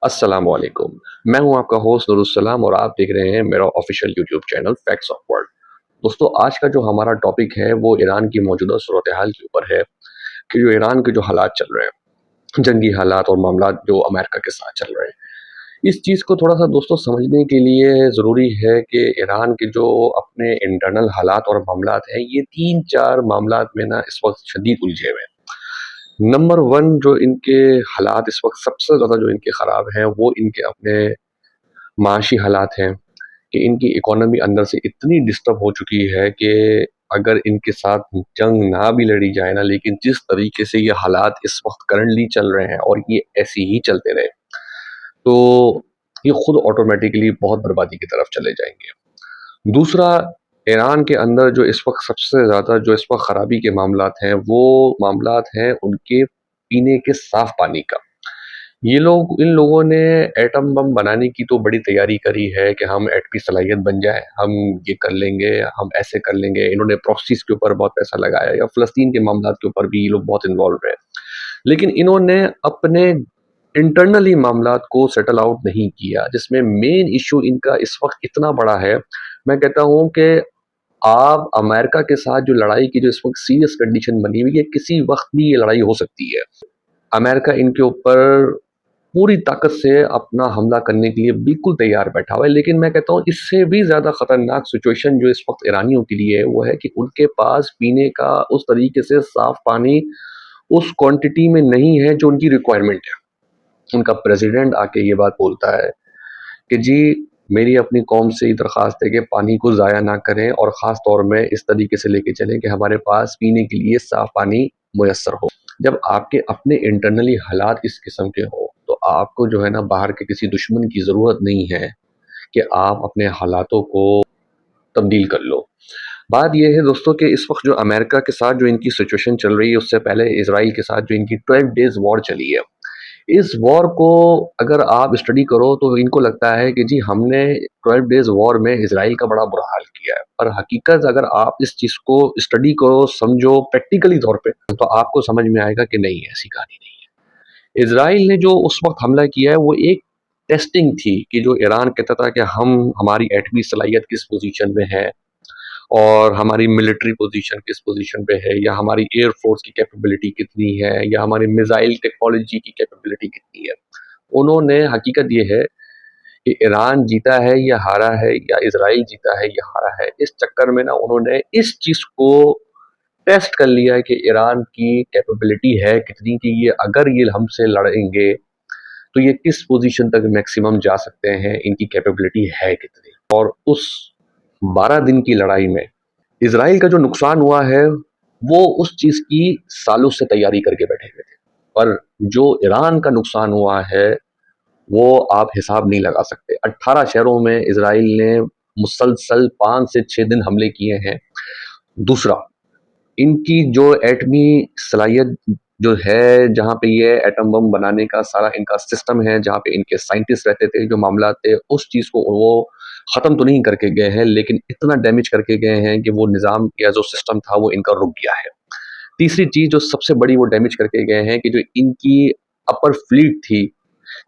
अस्सलाम वालेकुम। मैं हूं आपका होस्ट नूरुल और आप देख रहे हैं मेरा official YouTube channel facts of world. दोस्तों, आज का जो हमारा टॉपिक है वो ईरान की मौजूदा सूरत हाल के ऊपर है कि जो ईरान के जो हालात चल रहे हैं, जंगी हालात और मामला जो अमेरिका के साथ चल रहे हैं, इस चीज़ को थोड़ा सा दोस्तों समझने के लिए ज़रूरी है कि ईरान के जो अपने इंटरनल हालात और मामलात हैं, ये तीन चार मामलात में ना इस वक्त शदीद उलझे हुए हैं। नंबर वन, जो इनके हालात इस वक्त सबसे ज़्यादा जो इनके ख़राब हैं वो इनके अपने माशी हालात हैं कि इनकी इकोनॉमी अंदर से इतनी डिस्टर्ब हो चुकी है कि अगर इनके साथ जंग ना भी लड़ी जाए ना, लेकिन जिस तरीके से ये हालात इस वक्त करंटली चल रहे हैं और ये ऐसे ही चलते रहे तो ये खुद ऑटोमेटिकली बहुत बर्बादी की तरफ चले जाएंगे। दूसरा, ईरान के अंदर जो इस वक्त सबसे ज़्यादा जो इस वक्त खराबी के मामलात हैं वो मामलात हैं उनके पीने के साफ पानी का। ये लोग इन लोगों ने एटम बम बनाने की तो बड़ी तैयारी करी है कि हम एटमी सलाहियत बन जाए, हम ये कर लेंगे, हम ऐसे कर लेंगे। इन्होंने प्रॉक्सीज के ऊपर बहुत पैसा लगाया, या फ़लस्तीन के मामलात के ऊपर भी ये लोग बहुत इन्वॉल्व रहे। लेकिन इन्होंने अपने इंटरनली मामलात को सेटल आउट नहीं किया, जिसमें मेन इशू इनका इस वक्त इतना बड़ा है। मैं कहता हूँ कि आप अमेरिका के साथ जो लड़ाई की जो इस वक्त सीरियस कंडीशन बनी हुई है, किसी वक्त भी ये लड़ाई हो सकती है। अमेरिका इनके ऊपर पूरी ताकत से अपना हमला करने के लिए बिल्कुल तैयार बैठा हुआ है। लेकिन मैं कहता हूँ इससे भी ज़्यादा ख़तरनाक सिचुएशन जो इस वक्त ईरानियों के लिए है वो है कि उनके पास पीने का उस तरीके से साफ पानी उस क्वांटिटी में नहीं है जो उनकी रिक्वायरमेंट है। उनका प्रेसिडेंट आके ये बात बोलता है कि जी, मेरी अपनी कौम से ये दरख्वास्त है कि पानी को ज़ाया ना करें और ख़ास तौर में इस तरीके से लेके चलें कि हमारे पास पीने के लिए साफ पानी मुयस्सर हो। जब आपके अपने इंटरनली हालात इस किस्म के हो तो आपको जो है ना बाहर के किसी दुश्मन की ज़रूरत नहीं है कि आप अपने हालातों को तब्दील कर लो। बात ये है दोस्तों कि इस वक्त जो अमेरिका के साथ जो इनकी सिचुएशन चल रही है, उससे पहले इसराइल के साथ जो इनकी 12 डेज वॉर चली है, इस वॉर को अगर आप स्टडी करो तो इनको लगता है कि जी हमने 12 डेज वॉर में इसराइल का बड़ा बुरा हाल किया है। पर हकीकत अगर आप इस चीज़ को स्टडी करो, समझो प्रैक्टिकली तौर पे, तो आपको समझ में आएगा कि नहीं, ऐसी कहानी नहीं है। इसराइल ने जो उस वक्त हमला किया है वो एक टेस्टिंग थी कि जो ईरान कहता था कि हम हमारी एटमी सलाहियत किस पोजीशन में है और हमारी मिलिट्री पोजीशन किस पोजीशन पे है, या हमारी एयर फोर्स की कैपेबिलिटी कितनी है, या हमारी मिसाइल टेक्नोलॉजी की कैपेबिलिटी कितनी है। उन्होंने हकीकत ये है कि ईरान जीता है या हारा है, या इसराइल जीता है या हारा है, इस चक्कर में ना उन्होंने इस चीज़ को टेस्ट कर लिया है कि ईरान की कैपेबिलिटी है कितनी, कि ये अगर ये हमसे लड़ेंगे तो ये किस पोजीशन तक मैक्सिमम जा सकते हैं, इनकी कैपेबिलिटी है कितनी। और उस 12 दिन की लड़ाई में इसराइल का जो नुकसान हुआ है वो उस चीज़ की सालों से तैयारी करके बैठे हुए थे। पर जो ईरान का नुकसान हुआ है वो आप हिसाब नहीं लगा सकते। 18 शहरों में इसराइल ने मुसलसल 5 से 6 दिन हमले किए हैं। दूसरा, इनकी जो एटमी सलाहियत जो है, जहाँ पे ये एटम बम बनाने का सारा इनका सिस्टम है, जहाँ पे इनके साइंटिस्ट रहते थे, जो मामला थे, उस चीज़ को वो ख़त्म तो नहीं करके गए हैं, लेकिन इतना डैमेज करके गए हैं कि वो निज़ाम या जो सिस्टम था वो इनका रुक गया है। तीसरी चीज़ जो सबसे बड़ी वो डैमेज करके गए हैं कि जो इनकी अपर फ्लीट थी,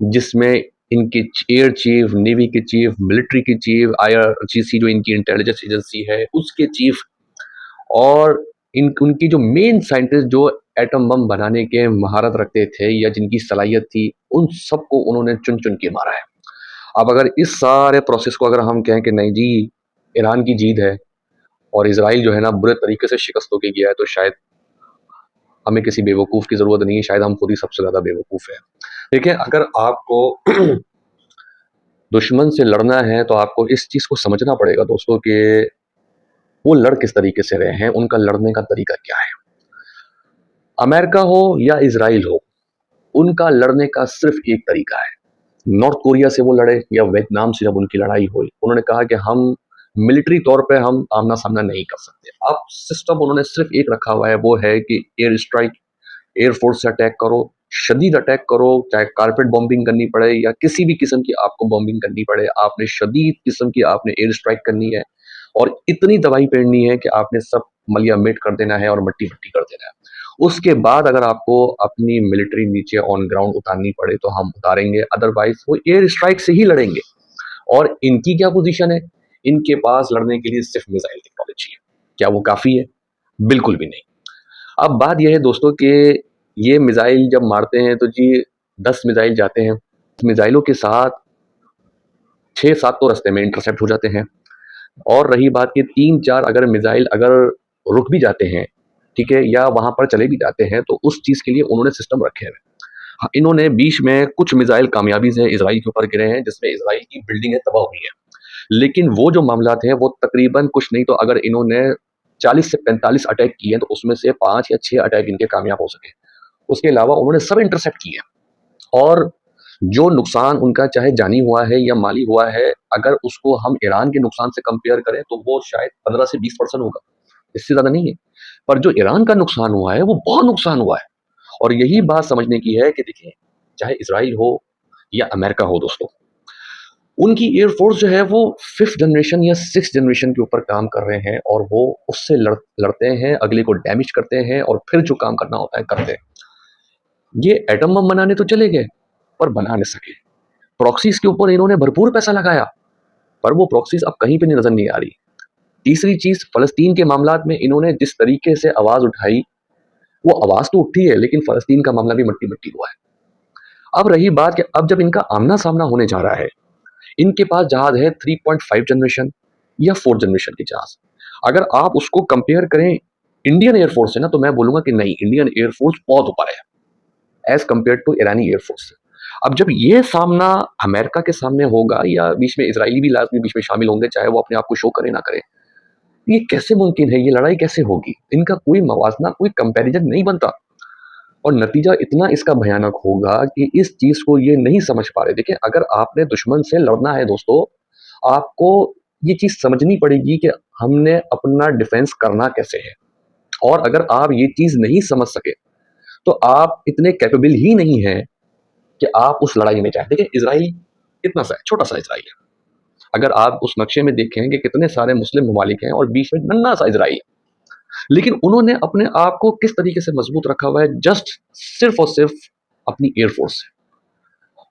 जिसमें इनके एयर चीफ, नेवी के चीफ, मिलिट्री के चीफ, आईआरजीसी जो इनकी इंटेलिजेंस एजेंसी है उसके चीफ, और इन उनकी जो मेन साइंटिस्ट जो एटम बम बनाने के महारत रखते थे या जिनकी सलाहियत थी, उन सबको उन्होंने चुन चुन के मारा है। अब अगर इस सारे प्रोसेस को अगर हम कहें कि नहीं जी, ईरान की जीत है और इसराइल जो है ना बुरे तरीके से शिकस्त होके गया है, तो शायद हमें किसी बेवकूफ़ की ज़रूरत नहीं है, शायद हम खुद ही सबसे ज़्यादा बेवकूफ़ हैं। देखिए, अगर आपको दुश्मन से लड़ना है तो आपको इस चीज़ को समझना पड़ेगा दोस्तों कि वो लड़ किस तरीके से रहे हैं, उनका लड़ने का तरीका क्या है। अमेरिका हो या इसराइल हो, उनका लड़ने का सिर्फ एक तरीका है। नॉर्थ कोरिया से वो लड़े या वियतनाम से जब उनकी लड़ाई हुई, उन्होंने कहा कि हम मिलिट्री तौर पे हम आमना-सामना नहीं कर सकते। अब सिस्टम उन्होंने सिर्फ एक रखा हुआ है, वो है कि एयर स्ट्राइक, एयर फोर्स से अटैक करो, शदीद अटैक करो, चाहे कारपेट बॉम्बिंग करनी पड़े या किसी भी किस्म की आपको बॉम्बिंग करनी पड़े, आपने शदीद किस्म की आपने एयर स्ट्राइक करनी है और इतनी दवाई पेड़नी है कि आपने सब मलिया मेट कर देना है और मट्टी-भट्टी कर देना है। उसके बाद अगर आपको अपनी मिलिट्री नीचे ऑन ग्राउंड उतारनी पड़े तो हम उतारेंगे, अदरवाइज वो एयर स्ट्राइक से ही लड़ेंगे। और इनकी क्या पोजीशन है? इनके पास लड़ने के लिए सिर्फ मिसाइल टेक्नोलॉजी है। क्या वो काफी है? बिल्कुल भी नहीं। अब बात यह है दोस्तों कि ये मिसाइल जब मारते हैं तो जी 10 मिसाइल जाते हैं, मिसाइलों के साथ 6-7 तो रास्ते में इंटरसेप्ट हो जाते हैं। और रही बात कि 3-4 अगर मिसाइल अगर रुक भी जाते हैं, ठीक है, या वहां पर चले भी जाते हैं, तो उस चीज के लिए उन्होंने सिस्टम रखे हैं। हाँ, इन्होंने बीच में कुछ मिसाइल कामयाबी से इसराइल के ऊपर गिरे हैं, जिसमें इसराइल की बिल्डिंगें तबाह हुई हैं। लेकिन वो जो मामला थे वो तकरीबन कुछ नहीं तो अगर इन्होंने 40 से 45 अटैक किए तो उसमें से 5 या 6 अटैक इनके कामयाब हो सके। उसके अलावा उन्होंने सब इंटरसेप्ट किए हैं। और जो नुकसान उनका चाहे जानी हुआ है या माली हुआ है, अगर उसको हम ईरान के नुकसान से कंपेयर करें तो वो शायद 15 से 20% होगा, इससे ज्यादा नहीं है। पर जो ईरान का नुकसान हुआ है वो बहुत नुकसान हुआ है। और यही बात समझने की है कि देखिए, चाहे इसराइल हो या अमेरिका हो दोस्तों, उनकी एयरफोर्स जो है वो 5th जनरेशन या 6th जनरेशन के ऊपर काम कर रहे हैं, और वो उससे लड़ते हैं, अगले को डैमेज करते हैं, और फिर जो काम करना होता है करते हैं। ये एटम बम बनाने तो चले गए पर बना नहीं सके। प्रॉक्सीज के ऊपर इन्होंने भरपूर पैसा लगाया, पर वो प्रॉक्सीज अब कहीं पे नहीं नजर नहीं आ रही। तीसरी चीज, फलस्तीन के मामलात में इन्होंने जिस तरीके से आवाज उठाई, वो आवाज तो उठी है लेकिन फलस्तीन का मामला भी मट्टी मट्टी हुआ है। अब रही बात कि अब जब इनका आमना सामना होने जा रहा है, इनके पास जहाज है 3.5 जनरेशन या 4th जनरेशन के जहाज। अगर आप उसको कंपेयर करें इंडियन एयरफोर्स से ना, तो मैं बोलूंगा कि नहीं, इंडियन एयरफोर्स बहुत ऊपर है एज कंपेयर टू ईरानी एयरफोर्स से। अब जब ये सामना अमेरिका के सामने होगा, या बीच में इसराइली भी लास्ट में बीच में शामिल होंगे, चाहे वो अपने आप को शो करे ना करे, ये कैसे मुमकिन है? ये लड़ाई कैसे होगी? इनका कोई मवाजना, कोई कंपैरिजन नहीं बनता। और नतीजा इतना इसका भयानक होगा कि इस चीज को ये नहीं समझ पा रहे। देखिए, अगर आपने दुश्मन से लड़ना है दोस्तों, आपको ये चीज समझनी पड़ेगी कि हमने अपना डिफेंस करना कैसे है। और अगर आप ये चीज नहीं समझ सके तो आप इतने कैपेबल ही नहीं है कि आप उस लड़ाई में जाए। देखिए, इसराइल कितना सा है, छोटा सा इसराइल है। अगर आप उस नक्शे में देखें कि कितने सारे मुस्लिम ममालिक हैं और बीच में नन्ना सा इसराइल है, लेकिन उन्होंने अपने आप को किस तरीके से मजबूत रखा हुआ है, जस्ट सिर्फ और सिर्फ अपनी एयरफोर्स से।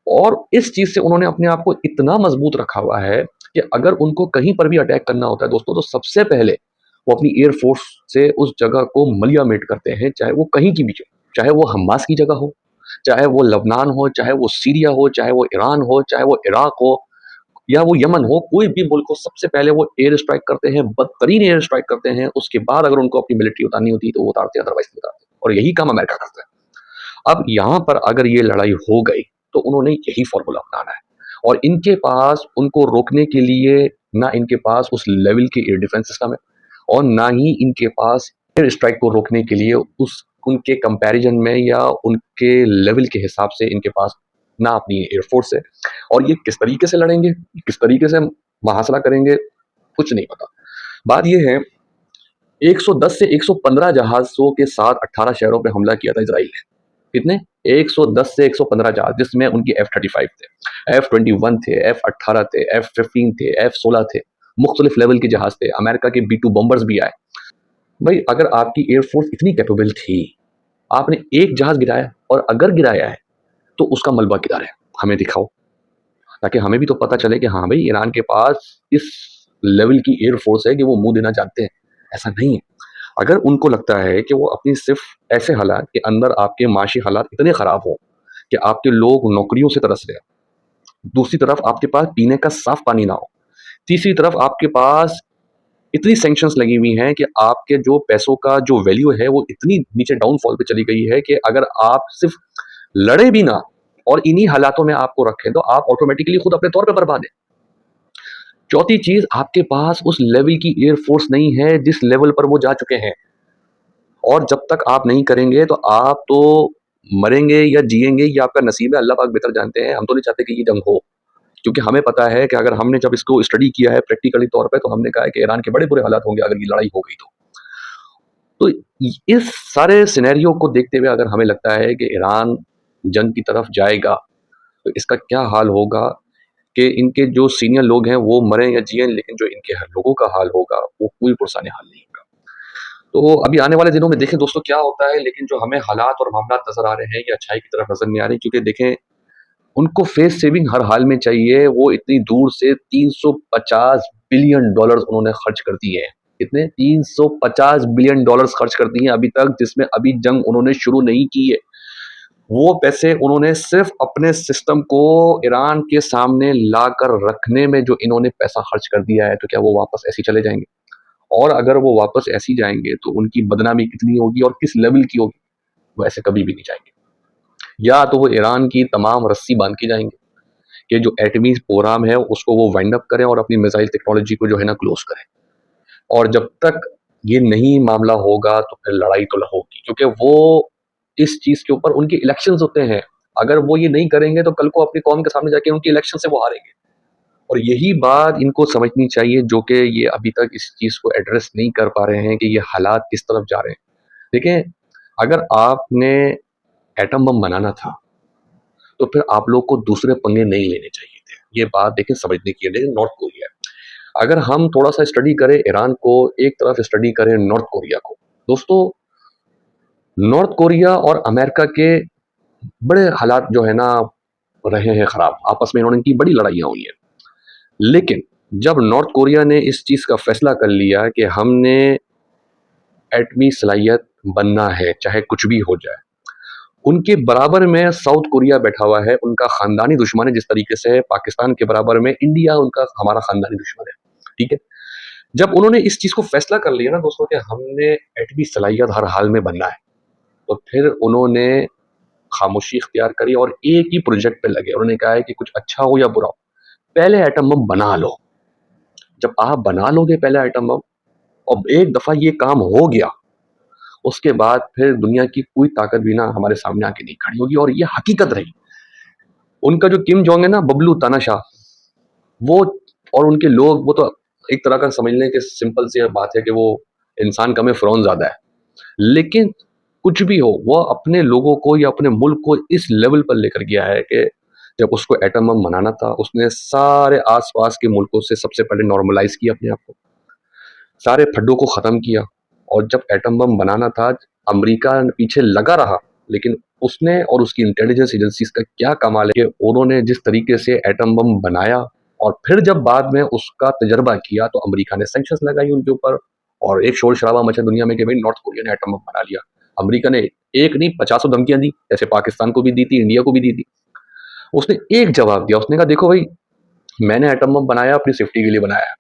और इस चीज से उन्होंने अपने आप को इतना मजबूत रखा हुआ है कि अगर उनको कहीं पर भी अटैक करना होता है दोस्तों, तो सबसे पहले वो अपनी एयरफोर्स से उस जगह को मलियामेट करते हैं, चाहे वो कहीं की भी हो, चाहे वो हमास की जगह हो, चाहे वो लबनान हो, चाहे वो सीरिया हो, चाहे वो ईरान हो, चाहे वो इराक हो, या वो यमन हो, कोई भी मुल्क हो, सबसे पहले वो एयर स्ट्राइक करते हैं, बदतरीन एयर स्ट्राइक करते हैं। उसके बाद अगर उनको अपनी मिलिट्री उतारनी होती है तो वो उतारते हैं, अदरवाइज नहीं उतारते। और यही काम अमेरिका करता है। अब यहाँ पर अगर ये लड़ाई हो गई तो उन्होंने यही फॉर्मूला अपनाना है। और इनके पास उनको रोकने के लिए ना इनके पास उस लेवल की एयर डिफेंस सिस्टम है, और ना ही इनके पास एयर स्ट्राइक को रोकने के लिए उस उनके कंपैरिजन में या उनके लेवल के हिसाब से इनके पास ना अपनी एयरफोर्स है। और ये किस तरीके से लड़ेंगे, किस तरीके से मुहासरा करेंगे, कुछ नहीं पता। बात ये है, 110 से 115 जहाजों के साथ 18 शहरों पे हमला किया था इसराइल ने। कितने? 110 से 115 जहाज, जिसमें उनकी F-35 थे, F-21 थे, F-18 थे, F-15 थे, F-16 थे, मुख्तलिफ लेवल के जहाज थे। अमेरिका के B-2 बॉम्बर्स भी आए। भाई, अगर आपकी एयरफोर्स इतनी कैपेबल थी, आपने एक जहाज गिराया, और अगर गिराया है तो उसका मलबा किधर है, हमें दिखाओ, ताकि हमें भी तो पता चले कि हाँ भाई, ईरान के पास इस लेवल की एयरफोर्स है कि वो मुंह देना जानते हैं। ऐसा नहीं है। अगर उनको लगता है कि वो अपनी सिर्फ ऐसे हालात के अंदर आपके माशी हालात इतने खराब हो कि आपके लोग नौकरियों से तरस रहे, दूसरी तरफ आपके पास पीने का साफ पानी ना हो, तीसरी तरफ आपके पास इतनी सैंक्शंस लगी हुई हैं कि आपके जो पैसों का जो वैल्यू है वो इतनी नीचे डाउनफॉल पे चली गई है कि अगर आप सिर्फ लड़े भी ना और इन्हीं हालातों में आपको रखें तो आप ऑटोमेटिकली खुद अपने तौर पे बर्बाद है। चौथी चीज, आपके पास उस लेवल की एयरफोर्स नहीं है जिस लेवल पर वो जा चुके हैं। और जब तक आप नहीं करेंगे तो आप तो मरेंगे या जिएंगे, ये आपका नसीब है, अल्लाह पाक बेहतर जानते हैं। हम तो नहीं चाहते कि ये जंग हो, क्योंकि हमें पता है कि अगर हमने जब इसको स्टडी किया है प्रैक्टिकली तौर पे, तो हमने कहा है कि ईरान के बड़े बुरे हालात होंगे अगर ये लड़ाई हो गई तो इस सारे सिनेरियो को देखते हुए अगर हमें लगता है कि ईरान जंग की तरफ जाएगा, तो इसका क्या हाल होगा कि इनके जो सीनियर लोग हैं वो मरें या जिएं, लेकिन जो इनके लोगों का हाल होगा वो कोई पुरसाने हाल नहीं होगा। तो अभी आने वाले दिनों में देखें दोस्तों क्या होता है, लेकिन जो हमें हालात और मामलात नज़र आ रहे हैं, ये अच्छाई की तरफ नज़र नहीं आ रही, क्योंकि देखें उनको फेस सेविंग हर हाल में चाहिए। वो इतनी दूर से $350 बिलियन उन्होंने खर्च कर दिए हैं। कितने? $350 बिलियन खर्च कर दिए हैं अभी तक, जिसमें अभी जंग उन्होंने शुरू नहीं की है। वो पैसे उन्होंने सिर्फ अपने सिस्टम को ईरान के सामने लाकर रखने में जो इन्होंने पैसा खर्च कर दिया है, तो क्या वो वापस ऐसे ही चले जाएंगे? और अगर वो वापस ऐसे ही जाएंगे तो उनकी बदनामी कितनी होगी और किस लेवल की होगी? वो ऐसे कभी भी नहीं जाएंगे। या तो वो ईरान की तमाम रस्सी बांध के जाएंगे कि जो एटमी प्रोग्राम है उसको वो वाइंड अप करें और अपनी मिसाइल टेक्नोलॉजी को जो है ना क्लोज करें। और जब तक ये नहीं मामला होगा तो फिर लड़ाई तो होगी, क्योंकि वो इस चीज के ऊपर उनके इलेक्शंस होते हैं। अगर वो ये नहीं करेंगे तो कल को अपनी कौम के सामने जाके उनके इलेक्शन से वो हारेंगे। और यही बात इनको समझनी चाहिए, जो कि ये अभी तक इस चीज को एड्रेस नहीं कर पा रहे हैं कि ये हालात किस तरफ जा रहे हैं। देखें, अगर आपने एटम बम बनाना था तो फिर आप लोग को दूसरे पंगे नहीं लेने चाहिए थे। ये बात देखें समझने की है। लेकिन नॉर्थ कोरिया, अगर हम थोड़ा सा स्टडी करें ईरान को, एक तरफ स्टडी करें नॉर्थ कोरिया को, दोस्तों नॉर्थ कोरिया और अमेरिका के बड़े हालात जो है ना रहे हैं खराब। आपस में इन्होंने की बड़ी लड़ाइयाँ हुई हैं। लेकिन जब नॉर्थ कोरिया ने इस चीज़ का फैसला कर लिया कि हमने एटमी सलाहियत बनना है चाहे कुछ भी हो जाए, उनके बराबर में साउथ कोरिया बैठा हुआ है, उनका खानदानी दुश्मन है। जिस तरीके से पाकिस्तान के बराबर में इंडिया उनका हमारा खानदानी दुश्मन है, ठीक है। जब उन्होंने इस चीज को फैसला कर लिया ना दोस्तों कि हमने एटमी सलाहियत हर हाल में बनना है, तो फिर उन्होंने खामोशी इख्तियार करी और एक ही प्रोजेक्ट पे लगे। उन्होंने कहा है कि कुछ अच्छा हो या बुरा हो, पहले एटम बम बना लो। जब आप बना लोगे पहले एटम बम और एक दफा ये काम हो गया, उसके बाद फिर दुनिया की कोई ताकत भी ना हमारे सामने आके नहीं खड़ी होगी। और ये हकीकत रही। उनका जो किम जोंग है ना, बबलू तानाशाह, वो और उनके लोग, वो तो एक तरह का समझ लें कि सिंपल सी बात है कि वो इंसान कम है फिरौन ज्यादा है। लेकिन कुछ भी हो, वो अपने लोगों को या अपने मुल्क को इस लेवल पर लेकर गया है कि जब उसको एटम बम बनाना था, उसने सारे आसपास के मुल्कों से सबसे पहले नॉर्मलाइज किया अपने आप को, सारे फड्डों को खत्म किया। और जब एटम बम बनाना था, अमेरिका पीछे लगा रहा, लेकिन उसने और उसकी इंटेलिजेंस एजेंसीज का क्या कमाल है कि उन्होंने जिस तरीके से एटम बम बनाया और फिर जब बाद में उसका तजर्बा किया तो अमेरिका ने सैंक्शंस लगाई उनके ऊपर। और एक शोर शराबा मचा दुनिया में कि भाई नॉर्थ कोरिया ने एटम बम बना लिया। अमेरिका ने एक नहीं 50 धमकियां दी, जैसे पाकिस्तान को भी दी थी, इंडिया को भी दी थी। उसने एक जवाब दिया, उसने कहा देखो भाई, मैंने एटम बम बनाया अपनी सेफ्टी के लिए बनाया,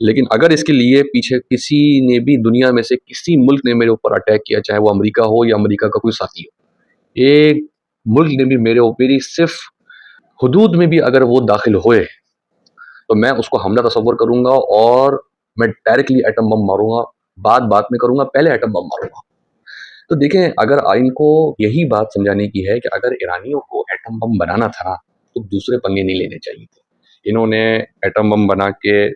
लेकिन अगर इसके लिए पीछे किसी ने भी दुनिया में से किसी मुल्क ने मेरे ऊपर अटैक किया, चाहे वो अमेरिका हो या अमेरिका का कोई साथी हो, एक मुल्क ने भी मेरी सिर्फ हुदूद में भी अगर वो दाखिल हुए, तो मैं उसको हमला तस्वर करूंगा और मैं डायरेक्टली एटम बम मारूंगा। बात बात में करूंगा, पहले एटम बम मारूंगा। तो देखें, अगर इनको यही बात समझाने की है कि अगर ईरानियों को एटम बम बनाना था ना, तो दूसरे पंगे नहीं लेने चाहिए थे। इन्होंने एटम बम बना के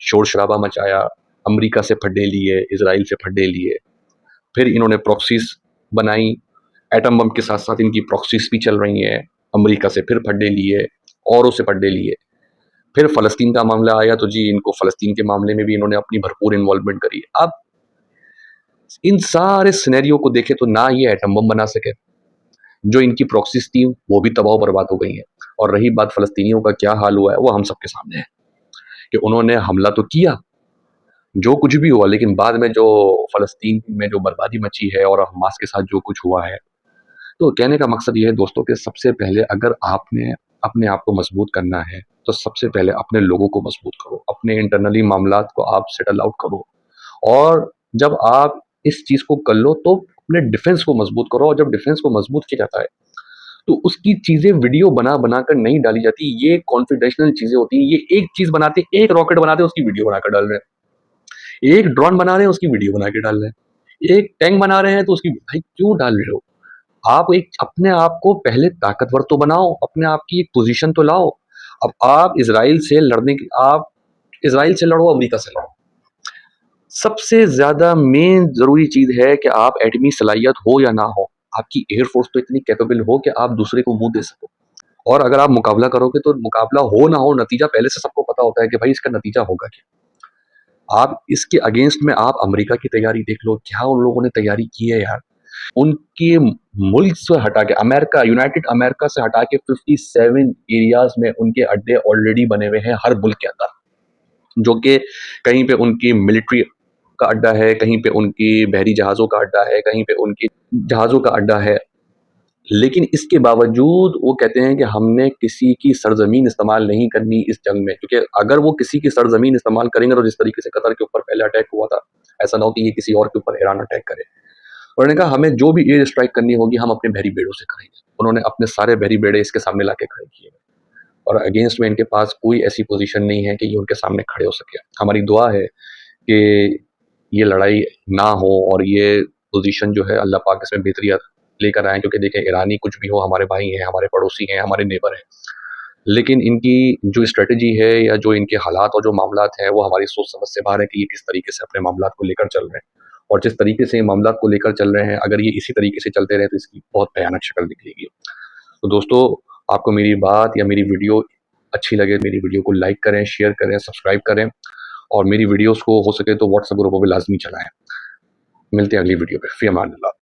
शोर शराबा मचाया, अमेरिका से फड्डे लिए, इसराइल से फड्डे लिए, फिर इन्होंने प्रॉक्सीज बनाई। एटम बम के साथ साथ इनकी प्रॉक्सीज भी चल रही हैं। अमेरिका से फिर फड्डे लिए, औरों से फड्डे लिए। फिर फलस्तीन का मामला आया तो जी इनको फलस्तीन के मामले में भी इन्होंने अपनी भरपूर इन्वॉल्वमेंट करी। अब इन सारे सिनेरियो को देखे तो ना ये एटम बम बना सके, जो इनकी प्रॉक्सीज थी वो भी तबाह बर्बाद हो गई हैं। और रही बात फलस्तीनियों का क्या हाल हुआ है, वो हम सबके सामने है कि उन्होंने हमला तो किया, जो कुछ भी हुआ, लेकिन बाद में जो फलस्तीन में जो बर्बादी मची है और हमास के साथ जो कुछ हुआ है। तो कहने का मकसद ये है दोस्तों कि सबसे पहले अगर आपने अपने आप को मजबूत करना है, तो सबसे पहले अपने लोगों को मजबूत करो, अपने इंटरनली मामलात को आप सेटल आउट करो। और जब आप इस चीज़ को कर लो तो अपने डिफेंस को मजबूत करो। और जब डिफेंस को मजबूत किया जाता है तो उसकी चीज़ें वीडियो बना बना कर नहीं डाली जाती। ये कॉन्फिडेंशियल चीज़ें होती हैं। ये एक चीज़ बनाते, एक रॉकेट बनाते, उसकी वीडियो बनाकर डाल रहे हैं। एक ड्रोन बना रहे हैं, उसकी वीडियो बना के डाल रहे हैं। एक टैंक बना रहे हैं तो उसकी, भाई क्यों डाल रहे हो? आप एक अपने आप को पहले ताकतवर तो बनाओ, अपने आप की एक पोजीशन तो लाओ। अब आप इसराइल से लड़ने की, आप इसराइल से लड़ो, अमेरिका से लड़ो, सबसे ज्यादा मेन जरूरी चीज है कि आप एटमी सलाहियत हो या ना हो, आपकी एयरफोर्स तो इतनी कैपेबल हो कि आप दूसरे को मुंह दे सको। और अगर आप मुकाबला करोगे तो मुकाबला हो ना हो, नतीजा पहले से सबको पता होता है कि भाई इसका नतीजा होगा क्या। आप इसके अगेंस्ट में आप अमेरिका की तैयारी देख लो, क्या उन लोगों ने तैयारी की है यार। उनके मुल्क से हटा के अमेरिका यूनाइटेड अमेरिका से हटा के 57 एरियाज़ में उनके अड्डे ऑलरेडी बने हुए हैं हर मुल्क के अंदर। जो कि कहीं पे उनकी मिलिट्री का अड्डा है, कहीं पे उनकी बहरी जहाज़ों का अड्डा है, कहीं पे उनकी जहाज़ों का अड्डा है। लेकिन इसके बावजूद वो कहते हैं कि हमने किसी की सरज़मीन इस्तेमाल नहीं करनी इस जंग में, क्योंकि अगर वो किसी की सरज़मीन इस्तेमाल करेंगे तो जिस तरीके से कतर के ऊपर पहले अटैक हुआ था, ऐसा ना हो कि ये किसी और के ऊपर ईरान अटैक करे। उन्होंने कहा हमें जो भी एयर स्ट्राइक करनी होगी हम अपने बहरी बेड़ों से करेंगे। उन्होंने अपने सारे बहरी बेड़े इसके सामने लाके खड़े किए और अगेंस्ट में इनके पास कोई ऐसी पोज़ीशन नहीं है कि ये उनके सामने खड़े हो सके। हमारी दुआ है कि ये लड़ाई ना हो और ये पोज़ीशन जो है अल्लाह पाक इसमें बेहतरी लेकर आएँ, क्योंकि देखिए ईरानी कुछ भी हो हमारे भाई हैं, हमारे पड़ोसी हैं, हमारे नेबर हैं। लेकिन इनकी जो स्ट्रैटेजी है या जो इनके हालात और जो मामलात हैं वो हमारी सोच समझ से बाहर है कि ये किस तरीके से अपने मामलात को लेकर चल रहे हैं। और जिस तरीके से ये मामलात को लेकर चल रहे हैं, अगर ये इसी तरीके से चलते रहे तो इसकी बहुत भयानक शक्ल दिखेगी। तो दोस्तों, आपको मेरी बात या मेरी वीडियो अच्छी लगे, मेरी वीडियो को लाइक करें, शेयर करें, सब्सक्राइब करें और मेरी वीडियोज़ को हो सके तो व्हाट्सएप ग्रुपों पे लाज़मी चलाएँ। मिलते हैं अगली वीडियो पे। फ़ी अमान अल्लाह।